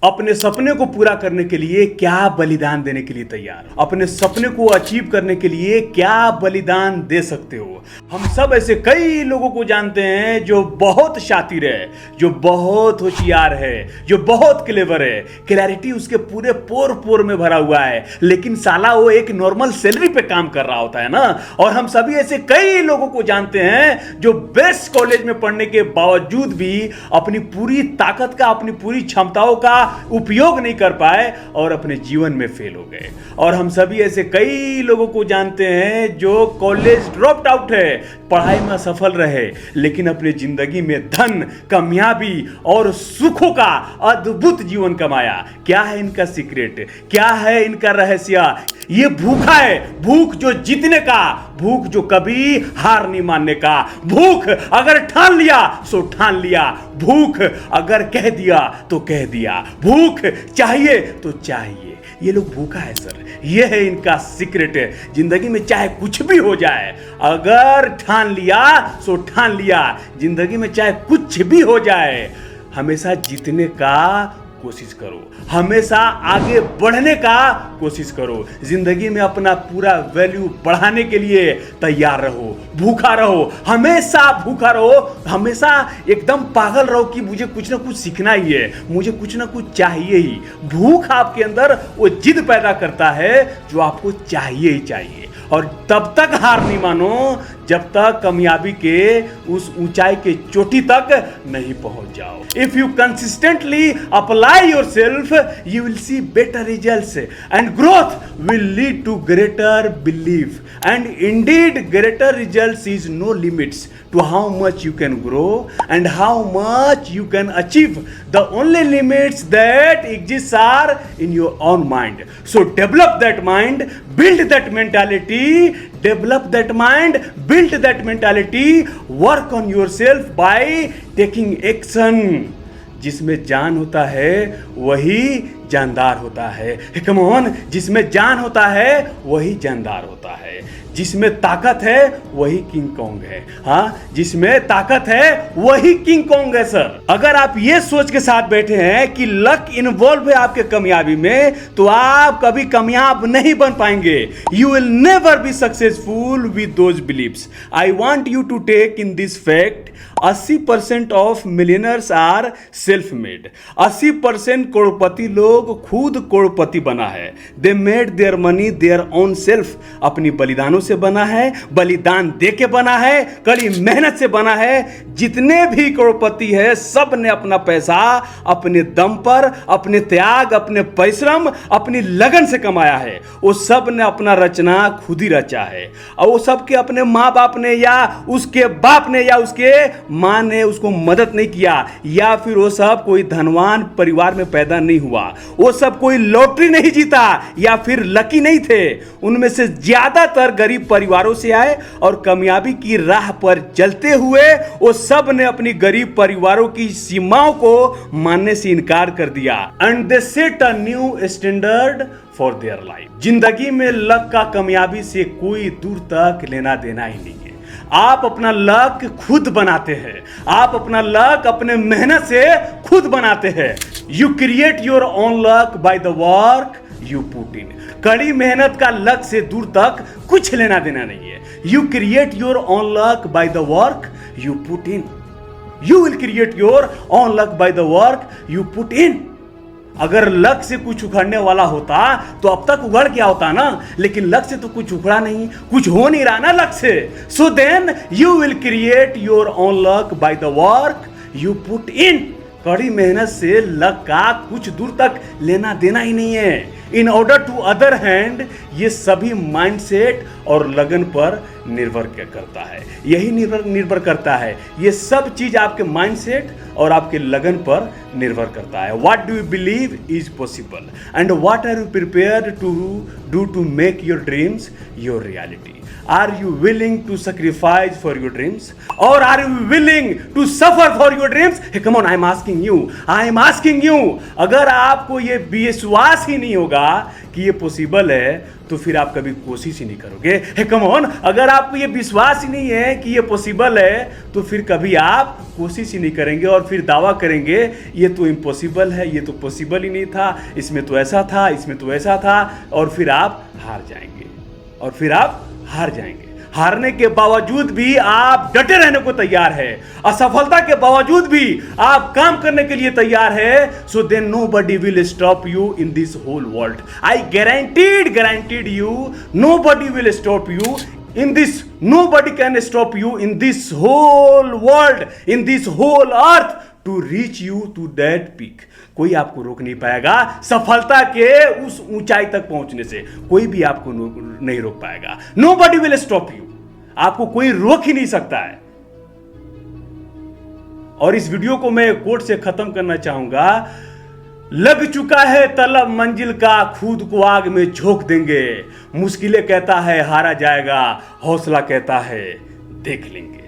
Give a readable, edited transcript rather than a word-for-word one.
अपने सपने को पूरा करने के लिए क्या बलिदान देने के लिए तैयार हो? अपने सपने को अचीव करने के लिए क्या बलिदान दे सकते हो? हम सब ऐसे कई लोगों को जानते हैं जो बहुत शातिर है, जो बहुत होशियार है, जो बहुत क्लेवर है, क्लैरिटी उसके पूरे पोर पोर में भरा हुआ है, लेकिन साला वो एक नॉर्मल सैलरी पे काम कर रहा होता है ना। और हम सभी ऐसे कई लोगों को जानते हैं जो बेस्ट कॉलेज में पढ़ने के बावजूद भी अपनी पूरी ताकत का, अपनी पूरी क्षमताओं का उपयोग नहीं कर पाए और अपने जीवन में फेल हो गए। और हम सभी ऐसे कई लोगों को जानते हैं जो कॉलेज ड्रॉप्ड आउट है, पढ़ाई में असफल रहे, लेकिन अपनी जिंदगी में धन, कामयाबी और सुखों का अद्भुत जीवन कमाया। क्या है इनका सीक्रेट? क्या है इनका रहस्य? ये भूखा है, भूख जो जीतने का, भूख जो कभी हार नहीं मानने का, भूख अगर ठान लिया सो ठान लिया, भूख अगर कह दिया तो कह दिया, भूख चाहिए तो चाहिए। ये लोग भूखा है सर, ये है इनका सीक्रेट। जिंदगी में चाहे कुछ भी हो जाए, अगर ठान लिया सो ठान लिया। जिंदगी में चाहे कुछ भी हो जाए, हमेशा जीतने का कोशिश करो, हमेशा आगे बढ़ने का कोशिश करो। जिंदगी में अपना पूरा वैल्यू बढ़ाने के लिए तैयार रहो, भूखा रहो, हमेशा भूखा रहो, हमेशा एकदम पागल रहो कि मुझे कुछ ना कुछ सीखना ही है, मुझे कुछ ना कुछ चाहिए ही। भूख आपके अंदर वो जिद पैदा करता है जो आपको चाहिए ही चाहिए। और तब तक हार नहीं मानो जब तक कामयाबी के उस ऊंचाई के चोटी तक नहीं पहुंच जाओ। If you consistently apply yourself, you will see better results and growth will lead to greater belief, and indeed greater results is no limits to how much you can grow and how much you can achieve. The only limits that exist are in your own mind. So develop that mind, build that mentality, develop that mind, build that mentality, work on yourself by taking action. जिसमें जान होता है वही जानदार होता है। Come on, जिसमें जान होता है वही जानदार होता है। जिसमें ताकत है वही किंग कॉन्ग है। हाँ, जिसमें ताकत है वही किंग कॉन्ग है सर। अगर आप ये सोच के साथ बैठे हैं कि लक इन्वॉल्व है आपके कामयाबी में, तो आप कभी कामयाब नहीं बन पाएंगे। You will never be successful with those beliefs. I want you to take in this fact, 80% of millionaires are self made. 80% करोड़पति लोग खुद करोड़पति बना है। They made their money their own self. अपनी बलिदानों से बना है, बलिदान दे के बना है, कड़ी मेहनत से बना है। जितने भी करोड़पति है, सब ने अपना पैसा अपने दम पर, अपने त्याग, अपने परिश्रम, अपनी लगन से कमाया है। वो सब ने अपना रचना खुद ही रचा है। और वो सब के अपने माँ बाप ने या उसके बाप ने या उसके माँ ने उसको मदद नहीं किया, या फिर वो सब कोई धनवान परिवार में पैदा नहीं हुआ, वो सब कोई लॉटरी नहीं जीता, या फिर लकी नहीं थे। उनमें से ज्यादातर गरीब परिवारों से आए और कामयाबी की राह पर चलते हुए वो सब ने अपनी गरीब परिवारों की सीमाओं को मानने से इनकार कर दिया। And they set a new standard for their life. जिंदगी में लक का कामयाबी से कोई दूर तक लेना देना ही नहीं है। आप अपना लक खुद बनाते हैं, आप अपना लक अपने मेहनत से खुद बनाते हैं। You create your own luck by the work you put in. कड़ी मेहनत का लक से दूर तक कुछ लेना देना नहीं है। You create your own luck by the work you put in. You will create your own luck by the work you put इन। अगर लक से कुछ उखड़ने वाला होता तो अब तक उगड़ गया होता ना, लेकिन लक से तो कुछ उखड़ा नहीं, कुछ हो नहीं रहा ना लक से। So then you will create your own luck by the work you put in. कड़ी मेहनत से लक का कुछ दूर तक लेना देना ही नहीं है। In order to other hand, ये सभी माइंडसेट और लगन पर निर्भर करता है। यही निर्भर करता है। ये सब चीज आपके माइंडसेट और आपके लगन पर निर्भर करता है। What do you believe is possible and what are you prepared to do to make your dreams your reality. Are you willing to sacrifice for your dreams, or are you willing to suffer for your dreams? Hey, come on, I am asking you. I am asking you. अगर आपको ये विश्वास ही नहीं होगा होगा कि ये possible है तो फिर आप कभी कोशिश ही नहीं करोगे। हे कम ऑन, अगर आपको ये विश्वास ही नहीं है कि ये पॉसिबल है तो फिर कभी आप कोशिश ही नहीं करेंगे और फिर दावा करेंगे ये तो इम्पॉसिबल है, ये तो पॉसिबल ही नहीं था, इसमें तो ऐसा था, इसमें तो ऐसा था, और फिर आप हार जाएंगे। हारने के बावजूद भी आप डटे रहने को तैयार है, असफलता के बावजूद भी आप काम करने के लिए तैयार है। So then nobody will stop you in this whole world. I guaranteed you, nobody will stop you in this, nobody can stop you in this whole world, in this whole earth to reach you to that peak। कोई आपको रोक नहीं पाएगा सफलता के उस ऊंचाई तक पहुंचने से, कोई भी आपको नहीं रोक पाएगा। नोबडी विल स्टॉप यू, आपको कोई रोक ही नहीं सकता है। और इस वीडियो को मैं कोट से खत्म करना चाहूंगा, लग चुका है तलब मंजिल का, खुद को आग में झोंक देंगे। मुश्किलें कहता है हारा जाएगा, हौसला कहता है देख लेंगे।